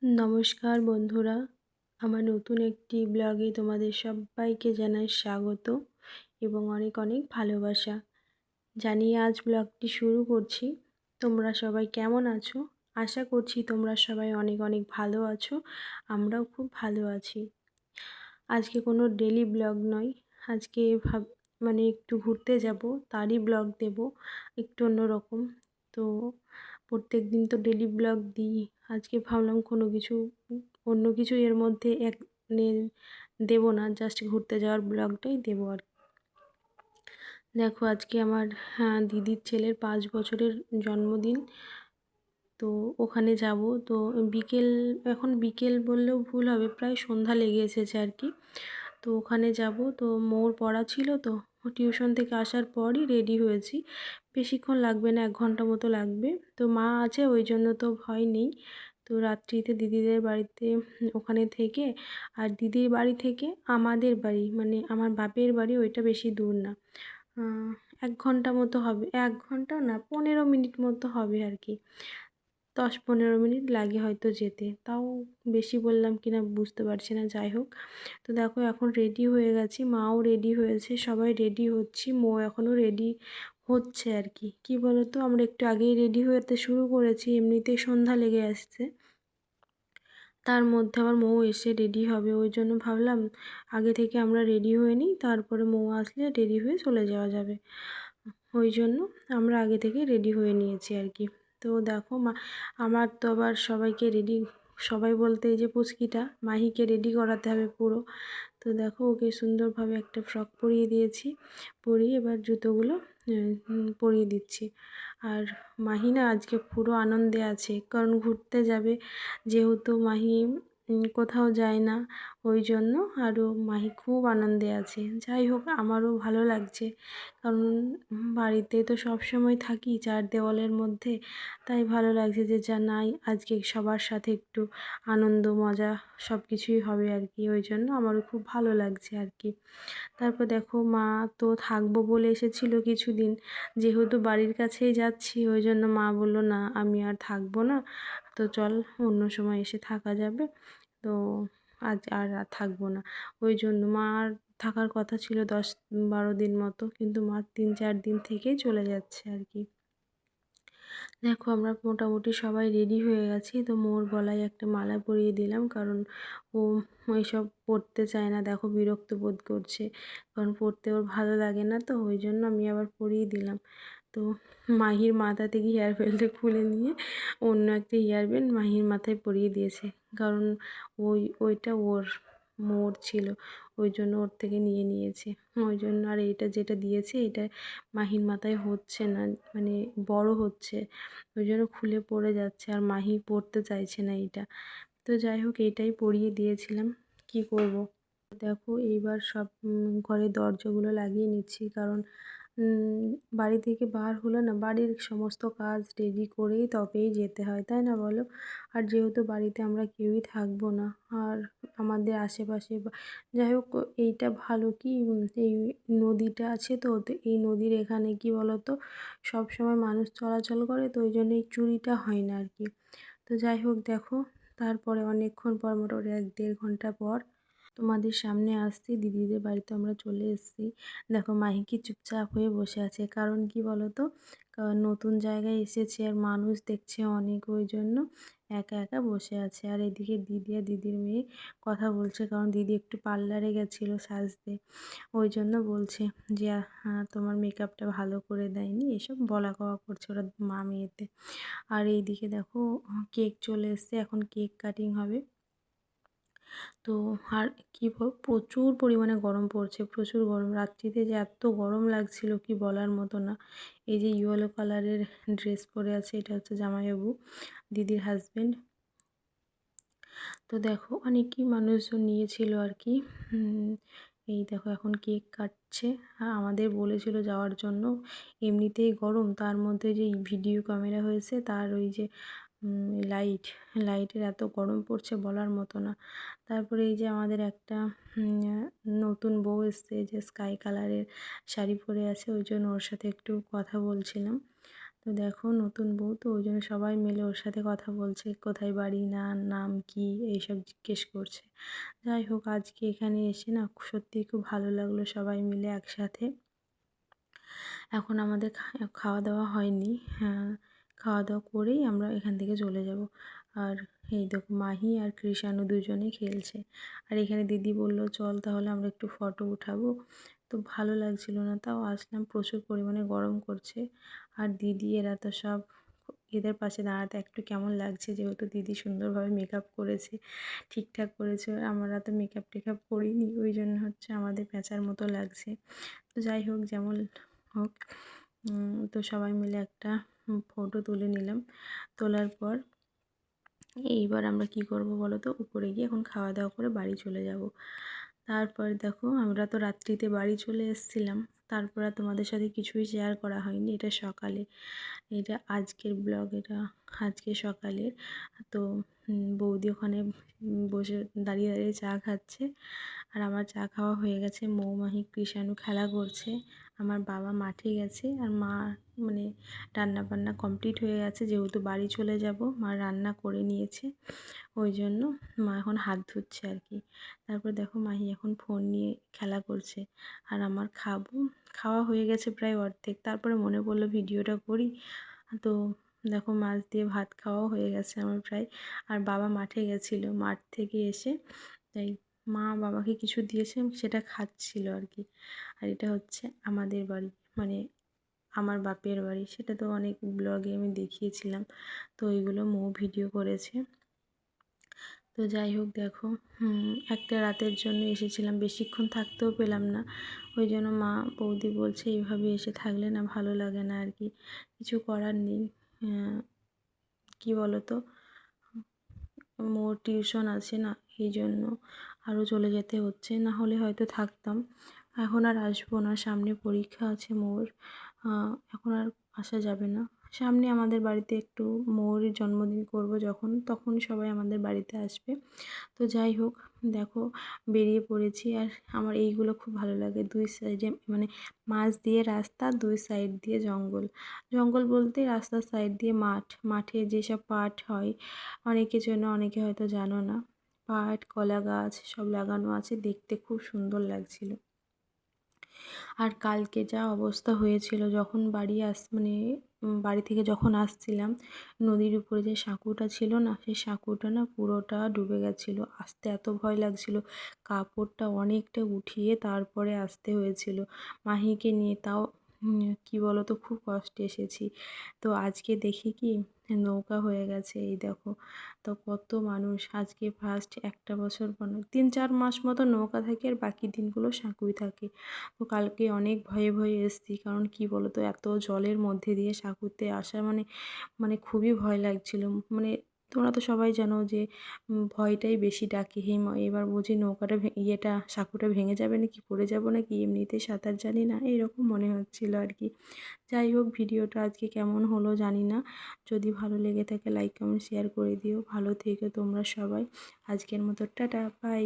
নমস্কার বন্ধুরা, আমার নতুন একটি ব্লগে তোমাদের সবাইকে জানাই স্বাগত এবং অনেক অনেক ভালোবাসা জানিয়ে আজ ব্লগটি শুরু করছি। তোমরা সবাই কেমন আছো? আশা করছি তোমরা সবাই অনেক অনেক ভালো আছো। আমরাও খুব ভালো আছি। আজকে কোনো ডেলি ব্লগ নয়, আজকে মানে একটু ঘুরতে যাব, তারই ব্লগ দেব, একটু অন্যরকম। তো প্রত্যেক দিন তো ডেলি ব্লগ দিই, আজকে ভাবলাম কোনো কিছু অন্য কিছু এর মধ্যে দেবো না, জাস্ট ঘুরতে যাওয়ার ব্লগটাই দেবো আর কি। দেখো আজকে আমার দিদির ছেলের 5 বছরের জন্মদিন। তো ওখানে যাব। তো এখন বিকেল বললেও ভুল হবে, প্রায় সন্ধ্যা লেগে এসেছে আর কি। তো ওখানে যাব। তো মোর পড়া ছিল, তো টিউশন থেকে আসার পরই রেডি হয়েছি। বেশিক্ষণ লাগবে না, 1 ঘন্টা মতো লাগবে। তো মা আছে, ওই জন্য তো ভয় নেই। তো রাত্রিতে দিদিদের বাড়িতে ওখানে থেকে, আর দিদির বাড়ি থেকে আমাদের বাড়ি মানে আমার বাপের বাড়ি, ওইটা বেশি দূর না। 1 ঘন্টা মতো হবে, 1 ঘন্টা না 15 মিনিট মতো হবে আর কি। 10-15 মিনিট লাগে হয়তো যেতে, তাও বেশি বললাম কিনা বুঝতে পারছি না। যাই হোক, তো দেখো এখন রেডি হয়ে গেছি, মাও রেডি হয়েছে, সবাই রেডি হচ্ছি। এখনও রেডি হচ্ছে আর কি। কী বলো তো, আমরা একটু আগেই রেডি হতে শুরু করেছি, এমনিতেই সন্ধ্যা লেগে আসছে, তার মধ্যে আবার মৌ এসে রেডি হবে। ওই জন্য ভাবলাম আগে থেকে আমরা রেডি হয়ে নিই, তারপরে মৌ আসলে রেডি হয়ে চলে যাওয়া যাবে। ওই জন্য আমরা আগে থেকে রেডি হয়ে নিয়েছি আর কি। তো দেখো আমার তো আবার সবাই বলতে এই যে পুচকিটা মাহিকে রেডি করাতে হবে পুরো। তো দেখো ওকে সুন্দরভাবে একটা ফ্রক পরিয়ে দিয়েছি, পরিয়ে এবার জুতোগুলো পরিয়ে দিচ্ছি। আর মাহি না আজকে পুরো আনন্দে আছে, কারণ ঘুরতে যাবে, যেহেতু মাহি কোথাও যায় না, ওই জন্য আরও মাহি খুব আনন্দে আছে। যাই হোক, আমারও ভালো লাগছে, কারণ বাড়িতে তো সব সময় থাকি 4 দেওয়ালের মধ্যে, তাই ভালো লাগছে যে নাই আজকে সবার সাথে একটু আনন্দ মজা সব কিছুই হবে আর কি। ওই জন্য আমারও খুব ভালো লাগছে আর কি। তারপর দেখো মা তো থাকবো বলে এসেছিলো কিছুদিন, যেহেতু বাড়ির কাছেই যাচ্ছি, ওই জন্য মা বললো না আমি আর থাকবো না, তো চল অন্য সময় এসে থাকা যাবে। তো আজ আর থাকবো না। ওই জন্য মার থাকার কথা ছিল 10-12 দিন মতো, কিন্তু মা 3-4 দিন থেকেই চলে যাচ্ছে আর কি। দেখো আমরা মোটামুটি সবাই রেডি হয়ে গেছি। তো মোর গলায় একটা মালা পরিয়ে দিলাম, কারণ ও ওইসব পরতে চায় না, দেখো বিরক্ত বোধ করছে, কারণ পরতে ওর ভালো লাগে না, তো ওই জন্য আমি আবার পরিয়ে দিলাম। তো মাহির মাথা থেকে হেয়ার বেল্টটা খুলে নিয়ে অন্য একটা হেয়ার ব্যান্ড মাহির মাথায় পরিয়ে দিয়েছে, কারণ ওইটা মোর ছিল, ওই জন্য ওর থেকে নিয়ে নিয়েছে। ওই জন্য আর এইটা যেটা দিয়েছে এটা মাহির মাথায় হচ্ছে না, মানে বড় হচ্ছে, ওই জন্য খুলে পড়ে যাচ্ছে, আর মাহি পরতে চাইছে না এইটা। তো যাই হোক, এইটাই পরিয়ে দিয়েছিলাম, কি করব। দেখো এইবার সব ঘরের দরজাগুলো লাগিয়ে নিচ্ছি, কারণ বাড়ি থেকে বার হলে না বাড়ির সমস্ত কাজ রেডি করেই তবেই যেতে হয়, তাই না বলো? আর যেহেতু বাড়িতে আমরা কেউই থাকবো না, আর আমাদের আশেপাশে যাই হোক, এইটা ভালো কি এই নদীটা আছে, তো এই নদীর এখানে কি বলো তো সব সময় মানুষ চলাচল করে, তো ওই জন্য এই চুরিটা হয় না আর কি। তো যাই হোক দেখো, তারপরে অনেকক্ষণ পর মোটামুটি 1-1.5 ঘন্টা পর তোমাদের সামনে আসছি। দিদিদের বাড়িতে আমরা চলে এসেছি। দেখো মাহি কি চুপচাপ হয়ে বসে আছে, কারণ কি বলো তো, কারণ নতুন জায়গায় এসেছে আর মানুষ দেখছে অনেক, ওই জন্য একা একা বসে আছে। আর এদিকে দিদি আর দিদির মেয়ে কথা বলছে, কারণ দিদি একটু পার্লারে গেছিলো সাজতে, ওই জন্য বলছে যে হ্যাঁ তোমার মেকআপটা ভালো করে দেয়নি, এসব বলা কওয়া করছে ওরা মা মেয়েতে। আর এইদিকে দেখো কেক চলে এসছে, এখন কেক কাটিং হবে। তো আর কি প্রচুর পরিমাণে গরম পড়ছে, প্রচুর গরম, রাত্রিতে যে এত গরম লাগছিল কি বলার মতো না। এই যে ইয়েলো কালারের ড্রেস পরে আছে, এটা হচ্ছে জামাইবাবু, দিদির হাজবেন্ড। তো দেখো অনেকই মানুষজন নিয়েছিল আর কি। এই দেখো এখন কেক কাটছে, আর আমাদের বলেছিল যাওয়ার জন্য, এমনিতেই গরম, তার মধ্যে যে ভিডিও ক্যামেরা হয়েছে, তার ওই যে লাইটের এত গরম পড়ছে বলার মতো না। তারপরে এই যে আমাদের একটা নতুন বউ এসছে, যে স্কাই কালারের শাড়ি পরে আছে, ওই জন্য ওর সাথে একটু কথা বলছিলাম। তো দেখো নতুন বউ তো ওই জন্য সবাই মিলে ওর সাথে কথা বলছে, কোথায় বাড়ি, না নাম কি এইসব জিজ্ঞেস করছে। যাই হোক আজকে এখানে এসে না সত্যিই খুব ভালো লাগলো সবাই মিলে একসাথে। এখন আমাদের খাওয়া দাওয়া হয়নি, হ্যাঁ খাওয়া দাওয়া করেই আমরা এখান থেকে চলে যাব। আর এই দেখো মাহি আর কৃষাণু দুজনেই খেলছে। আর এখানে দিদি বললো চল তাহলে আমরা একটু ফটো উঠাবো। তো ভালো লাগছিল না, তাও আসলাম। প্রচুর পরিমাণে গরম করছে। আর দিদি এরা তো সব এদের পাশে দাঁড়াতে একটু কেমন লাগছে, যেহেতু দিদি সুন্দরভাবে মেকআপ করেছে, ঠিকঠাক করেছে। আমরা তো মেকআপ টেকআপ করিনি, ওই জন্য হচ্ছে আমাদের প্যাঁচার মতো লাগছে। তো যাই হোক যেমন হোক, তো সবাই মিলে একটা ফটো তুলে নিলাম। তোলার পর এইবার আমরা কি করব বলো তো, উপরে গিয়ে এখন খাওয়া দাওয়া করে বাড়ি চলে যাব। তারপর দেখো আমরা তো রাত্রিতে বাড়ি চলে এসেছিলাম। তারপর আর তোমাদের সাথে কিছুই শেয়ার করা হয়নি। এটা সকালে, এটা আজকের ব্লগ, এটা আজকে সকালের। তো বৌদি ওখানে বসে দাঁড়িয়ে দাঁড়িয়ে চা খাচ্ছে। আর আমার চা খাওয়া হয়ে গেছে। মৌমাহি কৃষাণু খেলা করছে। আমার বাবা মাঠে গেছে। আর মা মানে রান্না বান্না কমপ্লিট হয়ে গেছে, যেহেতু বাড়ি চলে যাব মা রান্না করে নিয়েছে, ওই জন্য মা এখন হাত ধুচ্ছে আর কি। তারপর দেখো মাহি এখন ফোন নিয়ে খেলা করছে। আর আমার খাওয়া হয়ে গেছে প্রায় অর্ধেক। তারপরে মনে পড়লো ভিডিওটা করি। তো দেখো মাছ দিয়ে ভাত খাওয়াও হয়ে গেছে আমার প্রায়। আর বাবা মাঠে গেছিলো, মাঠ থেকে এসে তাই মা বাবাকে কিছু দিয়েছে, সেটা খাচ্ছিল আর কি। আর এটা হচ্ছে আমাদের বাড়ি, মানে আমার বাপের বাড়ি। সেটা তো অনেক ব্লগে আমি দেখিয়েছিলাম। তো ওইগুলো মৌ ভিডিও করেছে। তো যাই হোক দেখো, একটা রাতের জন্য এসেছিলাম, বেশিক্ষণ থাকতেও পেলাম না। ওই জন্য মা বৌদি বলছে এইভাবে এসে থাকলে না ভালো লাগে না আর কি, কিছু করার নেই। কী বলো তো, মোর টিউশন আছে না, এই জন্য আরও চলে যেতে হচ্ছে, না হলে হয়তো থাকতাম। এখন আর আসবো না, সামনে পরীক্ষা আছে মোর, এখন আর আসা যাবে না। সামনে আমাদের বাড়িতে একটু মৌরির জন্মদিন করব যখন, তখন সবাই আমাদের বাড়িতে আসবে। তো যাই হোক দেখো বেরিয়ে পড়েছি। আর আমার এইগুলো খুব ভালো লাগে, দুই সাইডে মানে মাঝ দিয়ে রাস্তা, দুই সাইড দিয়ে জঙ্গল। জঙ্গল বলতে রাস্তার সাইড দিয়ে মাঠ, মাঠে যেসব পাট হয়, অনেকে চেনো অনেকে হয়তো জানো না, পাট কলা গাছ সব লাগানো আছে, দেখতে খুব সুন্দর লাগছিল। আর কালকে যা অবস্থা হয়েছিল যখন মানে বাড়ি থেকে যখন আসছিলাম, নদীর উপরে যে সাঁকুটা ছিল না, সেই সাঁকুটা না পুরোটা ডুবে গেছিলো। আসতে এত ভয় লাগছিল, কাপড়টা অনেকটা উঠিয়ে তারপরে আসতে হয়েছিল মাহিকে নিয়ে। তাও কী বলো তো, খুব কষ্টে এসেছি। তো আজকে দেখি কি নৌকা হয়ে গেছে, এই দেখো। তো কত মানুষ, আজকে ফার্স্ট একটা বছর পর 3-4 মাস মতো নৌকা থাকে, আর বাকি দিনগুলো সাঁকুই থাকে। তো কালকে অনেক ভয়ে ভয়ে এসেছি, কারণ কি বলো তো, এত জলের মধ্যে দিয়ে সাঁকুতে আসা মানে মানে খুবই ভয় লাগছিল। মানে তোমরা তো সবাই জানো যে ভয়টাই বেশি ডাকে। এবার বুঝি নৌকাটা সাঁকুটা ভেঙে যাবে নাকি, পড়ে যাবো নাকি, এমনিতেই সাঁতার জানি না, এইরকম মনে হচ্ছিল আর কি। যাই হোক ভিডিওটা আজকে কেমন হলো জানি না, যদি ভালো লেগে থাকে লাইক কমেন্ট শেয়ার করে দিও। ভালো থেকো তোমরা সবাই। আজকের মতো টাটা, বাই।